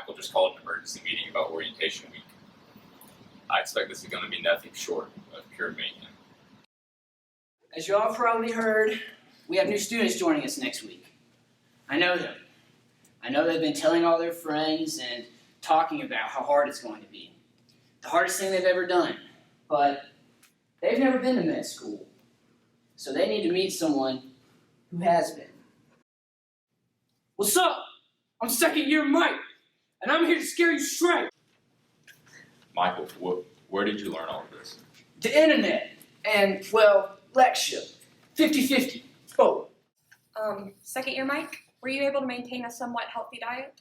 Michael just called an emergency meeting about orientation week. I expect this is going to be nothing short of pure mayhem. As you all probably heard, we have new students joining us next week. I know them. I know they've been telling all their friends and talking about how hard it's going to be. The hardest thing they've ever done. But they've never been to med school. So they need to meet someone who has been. What's up? I'm second year Mike, and I'm here to scare you straight. Michael, where did you learn all of this? The internet, and, well, lecture. 50-50, both. Second year Mike, were you able to maintain a somewhat healthy diet?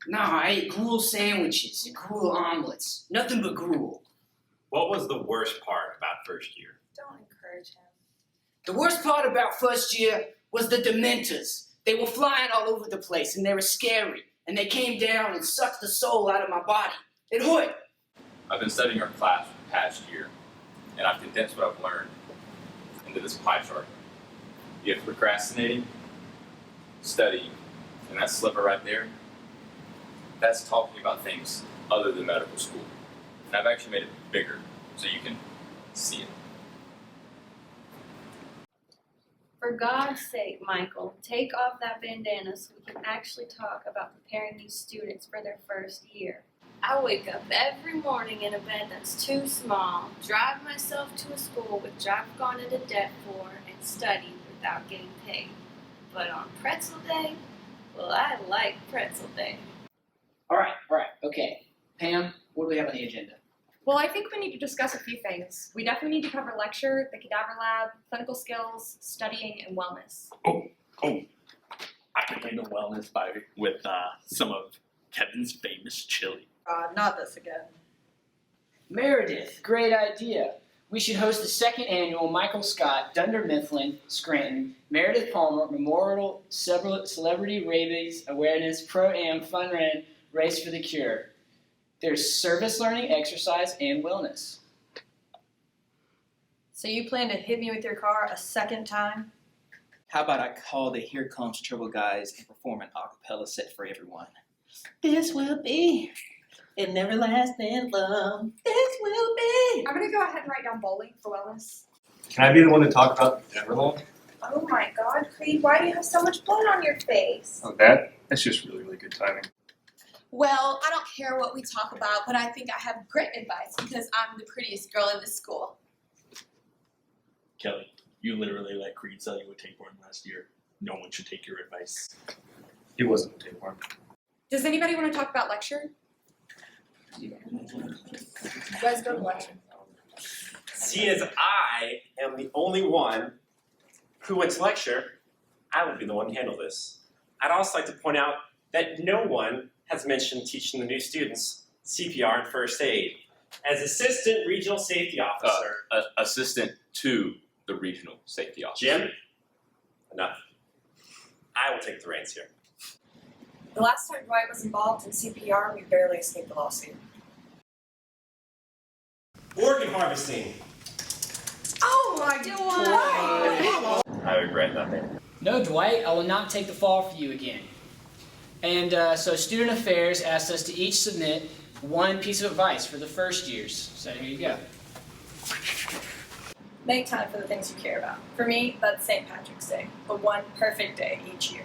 Nah, I ate gruel sandwiches and gruel omelets. Nothing but gruel. What was the worst part about first year? Don't encourage him. The worst part about first year was the Dementors. They were flying all over the place, and they were scary. And they came down and sucked the soul out of my body. It hurt. I've been studying our class for the past year, and I've condensed what I've learned into this pie chart. You have procrastinating, studying, and that sliver right there, that's talking about things other than medical school. And I've actually made it bigger so you can see it. For God's sake, Michael, take off that bandana so we can actually talk about preparing these students for their first year. I wake up every morning in a bed that's too small, drive myself to a school which I've gone into debt for, and study without getting paid. But on pretzel day, well, I like pretzel day. All right, okay. Pam, what do we have on the agenda? Well, I think we need to discuss a few things. We definitely need to cover lecture, the cadaver lab, clinical skills, studying, and wellness. I can handle wellness with some of Kevin's famous chili. Not this again. Meredith, great idea. We should host the second annual Michael Scott, Dunder Mifflin, Scranton, Meredith Palmer Memorial Celebrity Rabies Awareness Pro-Am Fun Run Race for the Cure. There's service learning, exercise, and wellness. So you plan to hit me with your car a second time? How about I call the Here Comes Trouble guys and perform an acapella set for everyone? This will be an everlasting love. This will be. I'm going to go ahead and write down bowling for wellness. Can I be the one to talk about Neverland? Oh my God, Creed, why do you have so much blood on your face? Oh, that's just really, really good timing. Well, I don't care what we talk about, but I think I have great advice because I'm the prettiest girl in the school. Kelly, you literally let Creed sell you a tapeworm last year. No one should take your advice. He wasn't a tapeworm. Does anybody want to talk about lecture? You guys go to lecture. Seeing as I am the only one who went to lecture, I will be the one to handle this. I'd also like to point out that no one has mentioned teaching the new students CPR and first aid. As Assistant Regional Safety Officer. Assistant to the Regional Safety Officer. Jim, enough. I will take the reins here. The last time Dwight was involved in CPR, we barely escaped the lawsuit. Organ harvesting. Oh my God! I regret nothing. No, Dwight, I will not take the fall for you again. And so Student Affairs asked us to each submit one piece of advice for the first years. So here you go. Make time for the things you care about. For me, that's St. Patrick's Day, the one perfect day each year.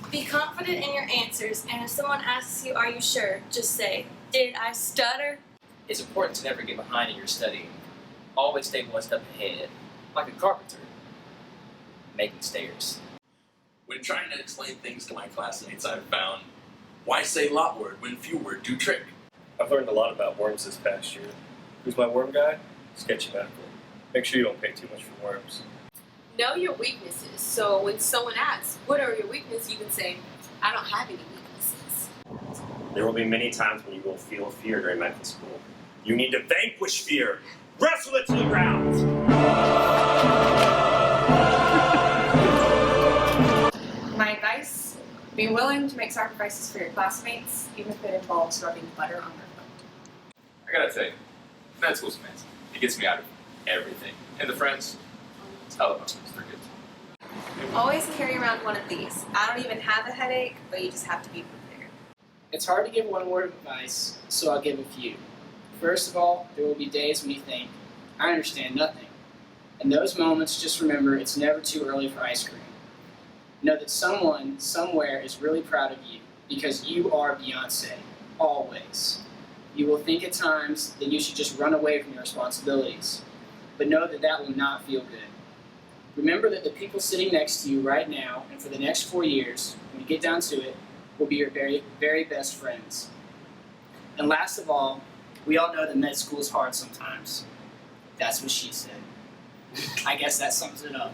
Be confident in your answers, and if someone asks you, are you sure, just say, did I stutter? It's important to never get behind in your studying. Always stay one step ahead, like a carpenter making stairs. When trying to explain things to my classmates, I've found, why say lot word when few word do trick? I've learned a lot about worms this past year. Who's my worm guy? Sketchy Medical. Make sure you don't pay too much for worms. Know your weaknesses. So when someone asks, what are your weaknesses, you can say, I don't have any weaknesses. There will be many times when you will feel fear during medical school. You need to vanquish fear. Wrestle it to the ground. My advice, be willing to make sacrifices for your classmates, even if it involves rubbing butter on their foot. I gotta say, med school's amazing. It gets me out of everything. And the friends, telephones, they're good. Always carry around one of these. I don't even have a headache, but you just have to be prepared. It's hard to give one word of advice, so I'll give a few. First of all, there will be days when you think, I understand nothing. In those moments, just remember it's never too early for ice cream. Know that someone, somewhere is really proud of you because you are Beyonce, always. You will think at times that you should just run away from your responsibilities, but know that that will not feel good. Remember that the people sitting next to you right now and for the next 4 years, when you get down to it, will be your very, very best friends. And last of all, we all know that med school is hard sometimes. That's what she said. I guess that sums it up.